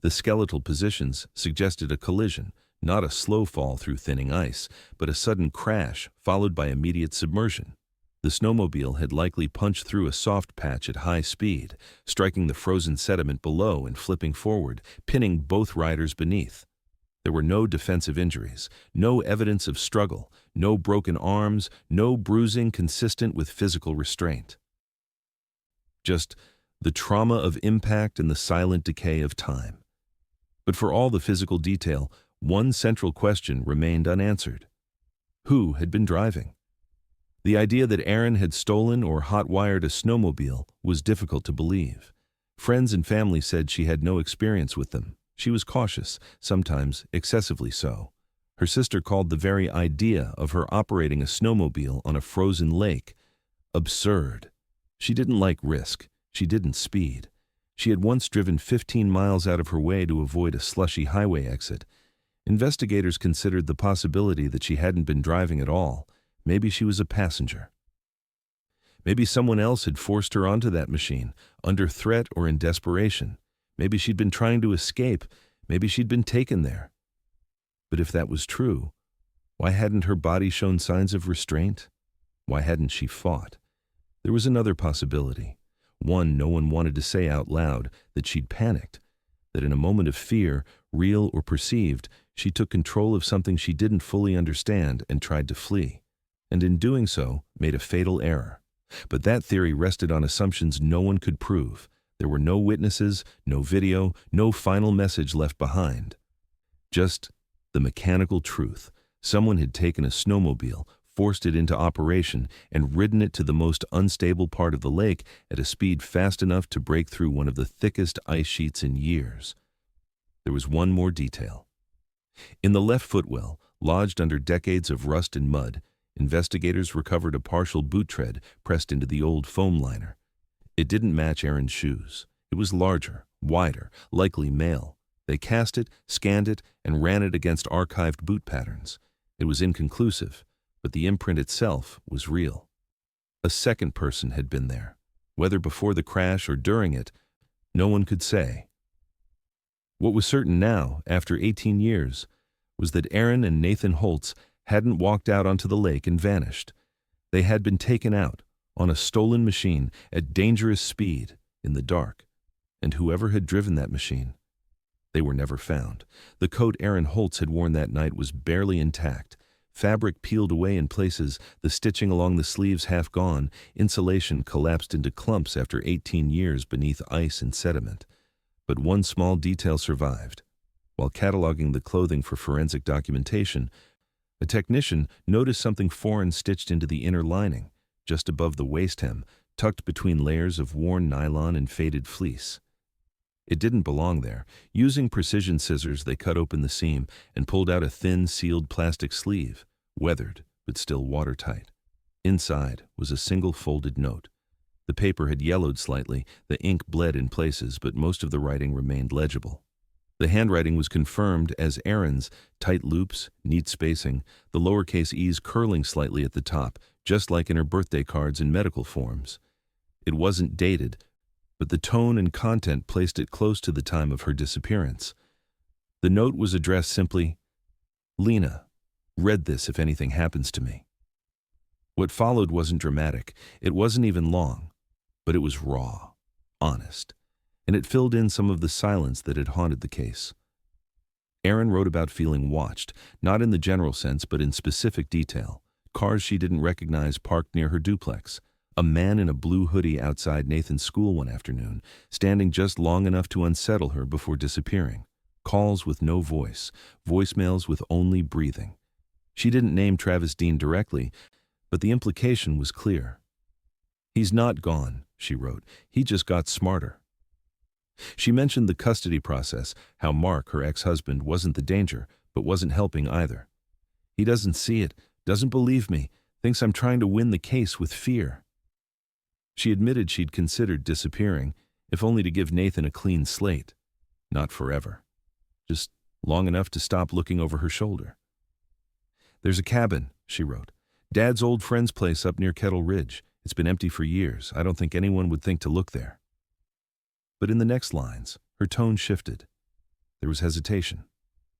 The skeletal positions suggested a collision, not a slow fall through thinning ice, but a sudden crash followed by immediate submersion. The snowmobile had likely punched through a soft patch at high speed, striking the frozen sediment below and flipping forward, pinning both riders beneath. There were no defensive injuries, no evidence of struggle, no broken arms, no bruising consistent with physical restraint. Just the trauma of impact and the silent decay of time. But for all the physical detail, one central question remained unanswered. Who had been driving? The idea that Aaron had stolen or hot-wired a snowmobile was difficult to believe. Friends and family said she had no experience with them. She was cautious, sometimes excessively so. Her sister called the very idea of her operating a snowmobile on a frozen lake absurd. She didn't like risk. She didn't speed. She had once driven 15 miles out of her way to avoid a slushy highway exit. Investigators considered the possibility that she hadn't been driving at all. Maybe she was a passenger. Maybe someone else had forced her onto that machine, under threat or in desperation. Maybe she'd been trying to escape. Maybe she'd been taken there. But if that was true, why hadn't her body shown signs of restraint? Why hadn't she fought? There was another possibility, one no one wanted to say out loud, that she'd panicked, that in a moment of fear, real or perceived, she took control of something she didn't fully understand and tried to flee, and in doing so, made a fatal error. But that theory rested on assumptions no one could prove. There were no witnesses, no video, no final message left behind. Just the mechanical truth. Someone had taken a snowmobile, forced it into operation, and ridden it to the most unstable part of the lake at a speed fast enough to break through one of the thickest ice sheets in years. There was one more detail. In the left footwell, lodged under decades of rust and mud, investigators recovered a partial boot tread pressed into the old foam liner. It didn't match Aaron's shoes. It was larger, wider, likely male. They cast it, scanned it, and ran it against archived boot patterns. It was inconclusive, but the imprint itself was real. A second person had been there. Whether before the crash or during it, no one could say. What was certain now, after 18 years, was that Aaron and Nathan Holtz hadn't walked out onto the lake and vanished. They had been taken out, on a stolen machine, at dangerous speed, in the dark. And whoever had driven that machine, they were never found. The coat Aaron Holtz had worn that night was barely intact, Fabric peeled away in places, the stitching along the sleeves half gone, insulation collapsed into clumps after 18 years beneath ice and sediment. But one small detail survived. While cataloging the clothing for forensic documentation, a technician noticed something foreign stitched into the inner lining, just above the waist hem, tucked between layers of worn nylon and faded fleece. It didn't belong there. Using precision scissors, they cut open the seam and pulled out a thin, sealed plastic sleeve, weathered but still watertight. Inside was a single folded note. The paper had yellowed slightly, the ink bled in places, but most of the writing remained legible. The handwriting was confirmed as Erin's, tight loops, neat spacing, the lowercase e's curling slightly at the top, just like in her birthday cards and medical forms. It wasn't dated, but the tone and content placed it close to the time of her disappearance. The note was addressed simply, "Lena, read this if anything happens to me." What followed wasn't dramatic, it wasn't even long, but it was raw, honest, and it filled in some of the silence that had haunted the case. Erin wrote about feeling watched, not in the general sense but in specific detail. Cars she didn't recognize parked near her duplex. A man in a blue hoodie outside Nathan's school one afternoon, standing just long enough to unsettle her before disappearing. Calls with no voice, voicemails with only breathing. She didn't name Travis Dean directly, but the implication was clear. "He's not gone," she wrote. "He just got smarter." She mentioned the custody process, how Mark, her ex-husband, wasn't the danger, but wasn't helping either. "He doesn't see it, doesn't believe me, thinks I'm trying to win the case with fear." She admitted she'd considered disappearing, if only to give Nathan a clean slate. Not forever. Just long enough to stop looking over her shoulder. "There's a cabin," she wrote. "Dad's old friend's place up near Kettle Ridge. It's been empty for years. I don't think anyone would think to look there." But in the next lines, her tone shifted. There was hesitation,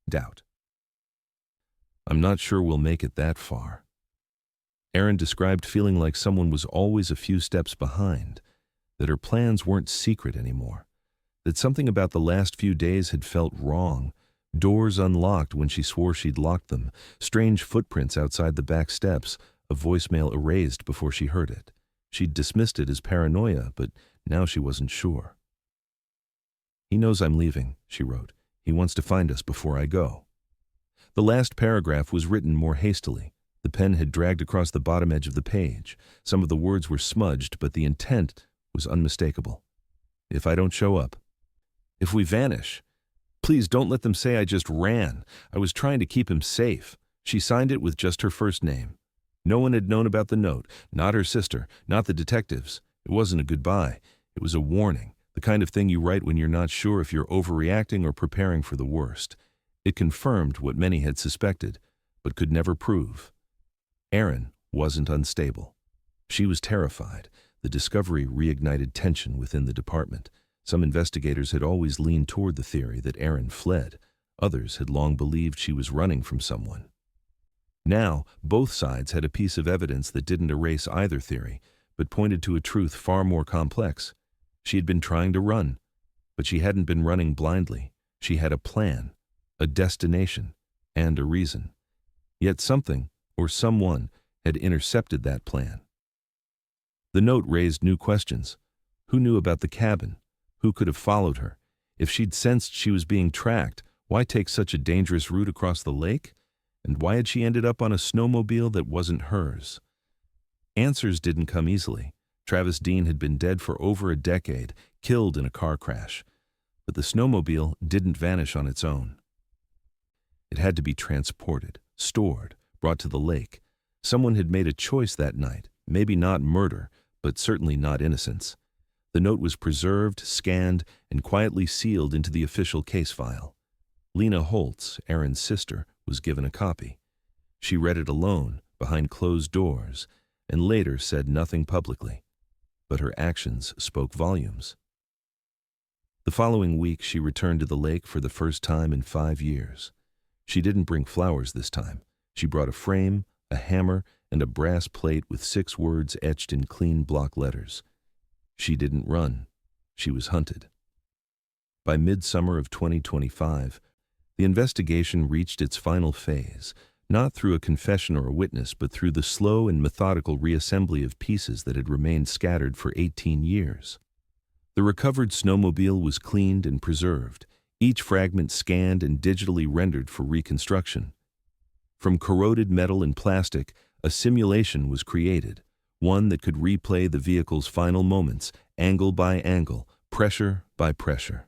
doubt. "I'm not sure we'll make it that far." Erin described feeling like someone was always a few steps behind, that her plans weren't secret anymore, that something about the last few days had felt wrong, doors unlocked when she swore she'd locked them, strange footprints outside the back steps, a voicemail erased before she heard it. She'd dismissed it as paranoia, but now she wasn't sure. "He knows I'm leaving," she wrote. "He wants to find us before I go." The last paragraph was written more hastily. The pen had dragged across the bottom edge of the page. Some of the words were smudged, but the intent was unmistakable. "If I don't show up. If we vanish. Please don't let them say I just ran. I was trying to keep him safe." She signed it with just her first name. No one had known about the note, not her sister, not the detectives. It wasn't a goodbye. It was a warning, the kind of thing you write when you're not sure if you're overreacting or preparing for the worst. It confirmed what many had suspected, but could never prove. Erin wasn't unstable. She was terrified. The discovery reignited tension within the department. Some investigators had always leaned toward the theory that Erin fled. Others had long believed she was running from someone. Now, both sides had a piece of evidence that didn't erase either theory, but pointed to a truth far more complex. She had been trying to run, but she hadn't been running blindly. She had a plan, a destination, and a reason. Yet something, or someone, had intercepted that plan. The note raised new questions. Who knew about the cabin? Who could have followed her? If she'd sensed she was being tracked, why take such a dangerous route across the lake? And why had she ended up on a snowmobile that wasn't hers? Answers didn't come easily. Travis Dean had been dead for over a decade, killed in a car crash. But the snowmobile didn't vanish on its own. It had to be transported, stored, brought to the lake. Someone had made a choice that night, maybe not murder, but certainly not innocence. The note was preserved, scanned, and quietly sealed into the official case file. Lena Holtz, Erin's sister, was given a copy. She read it alone, behind closed doors, and later said nothing publicly. But her actions spoke volumes. The following week, she returned to the lake for the first time in 5 years. She didn't bring flowers this time. She brought a frame, a hammer, and a brass plate with 6 words etched in clean block letters. She didn't run. She was hunted. By midsummer of 2025, the investigation reached its final phase. not through a confession or a witness, but through the slow and methodical reassembly of pieces that had remained scattered for 18 years. The recovered snowmobile was cleaned and preserved, each fragment scanned and digitally rendered for reconstruction. From corroded metal and plastic, a simulation was created, one that could replay the vehicle's final moments, angle by angle, pressure by pressure.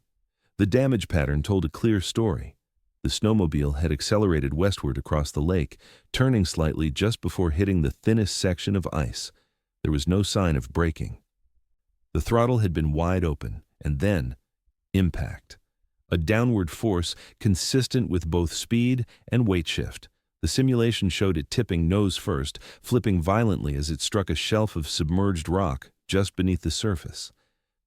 The damage pattern told a clear story. The snowmobile had accelerated westward across the lake, turning slightly just before hitting the thinnest section of ice. There was no sign of braking. The throttle had been wide open, and then, impact. A downward force consistent with both speed and weight shift. The simulation showed it tipping nose first, flipping violently as it struck a shelf of submerged rock just beneath the surface.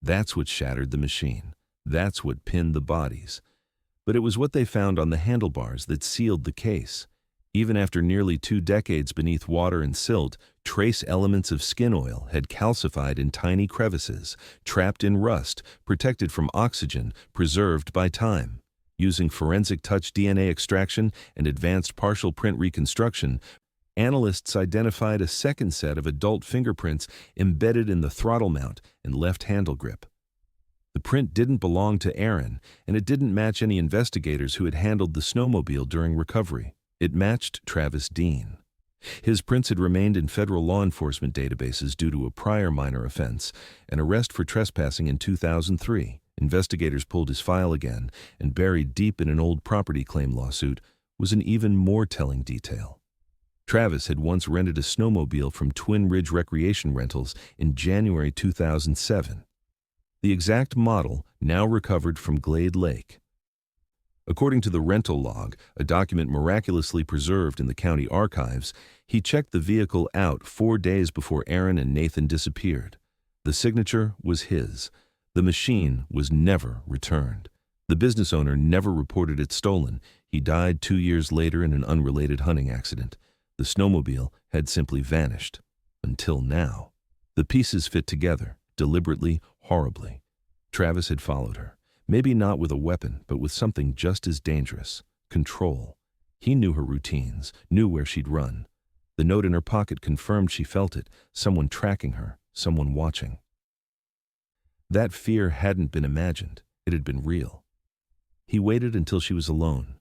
That's what shattered the machine. That's what pinned the bodies. But it was what they found on the handlebars that sealed the case. Even after nearly 2 decades beneath water and silt, trace elements of skin oil had calcified in tiny crevices, trapped in rust, protected from oxygen, preserved by time. Using forensic touch DNA extraction and advanced partial print reconstruction, analysts identified a second set of adult fingerprints embedded in the throttle mount and left handle grip. The print didn't belong to Aaron, and it didn't match any investigators who had handled the snowmobile during recovery. It matched Travis Dean. His prints had remained in federal law enforcement databases due to a prior minor offense, an arrest for trespassing in 2003. Investigators pulled his file again, and buried deep in an old property claim lawsuit was an even more telling detail. Travis had once rented a snowmobile from Twin Ridge Recreation Rentals in January 2007. The exact model now recovered from Glade Lake. According to the rental log, a document miraculously preserved in the county archives, he checked the vehicle out 4 days before Aaron and Nathan disappeared. The signature was his. The machine was never returned. The business owner never reported it stolen. He died 2 years later in an unrelated hunting accident. The snowmobile had simply vanished. Until now. The pieces fit together, deliberately, horribly. Travis had followed her. Maybe not with a weapon, but with something just as dangerous. Control. He knew her routines, knew where she'd run. The note in her pocket confirmed she felt it, someone tracking her, someone watching. That fear hadn't been imagined, it had been real. He waited until she was alone.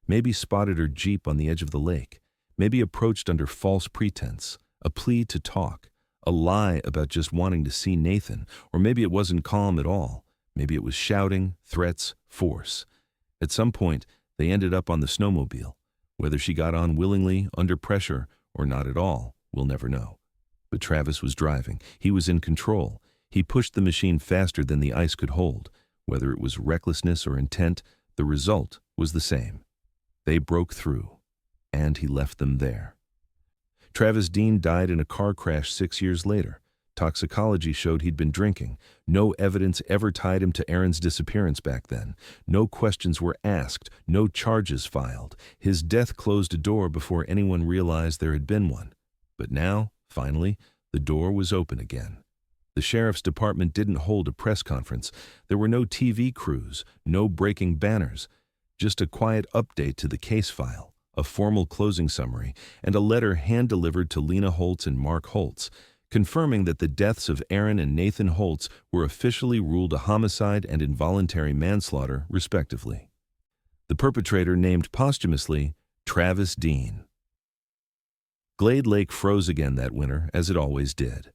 Maybe spotted her Jeep on the edge of the lake. Maybe approached under false pretense, a plea to talk, a lie about just wanting to see Nathan, or maybe it wasn't calm at all. Maybe it was shouting, threats, force. At some point, they ended up on the snowmobile. Whether she got on willingly, under pressure, or not at all, we'll never know. But Travis was driving. He was in control. He pushed the machine faster than the ice could hold. Whether it was recklessness or intent, the result was the same. They broke through, and he left them there. Travis Dean died in a car crash 6 years later. Toxicology showed he'd been drinking. No evidence ever tied him to Aaron's disappearance back then. No questions were asked, no charges filed. His death closed a door before anyone realized there had been one. But now, finally, the door was open again. The sheriff's department didn't hold a press conference. There were no TV crews, no breaking banners, just a quiet update to the case file, a formal closing summary, and a letter hand-delivered to Lena Holtz and Mark Holtz, confirming that the deaths of Aaron and Nathan Holtz were officially ruled a homicide and involuntary manslaughter, respectively. The perpetrator named posthumously Travis Dean. Glade Lake froze again that winter, as it always did.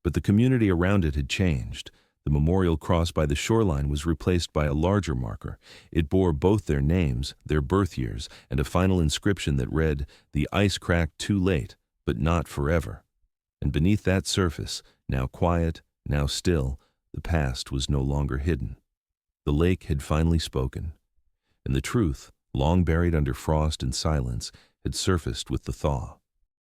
But the community around it had changed. The memorial cross by the shoreline was replaced by a larger marker. It bore both their names, their birth years, and a final inscription that read, "The ice cracked too late, but not forever." And beneath that surface, now quiet, now still, the past was no longer hidden. The lake had finally spoken, and the truth, long buried under frost and silence, had surfaced with the thaw.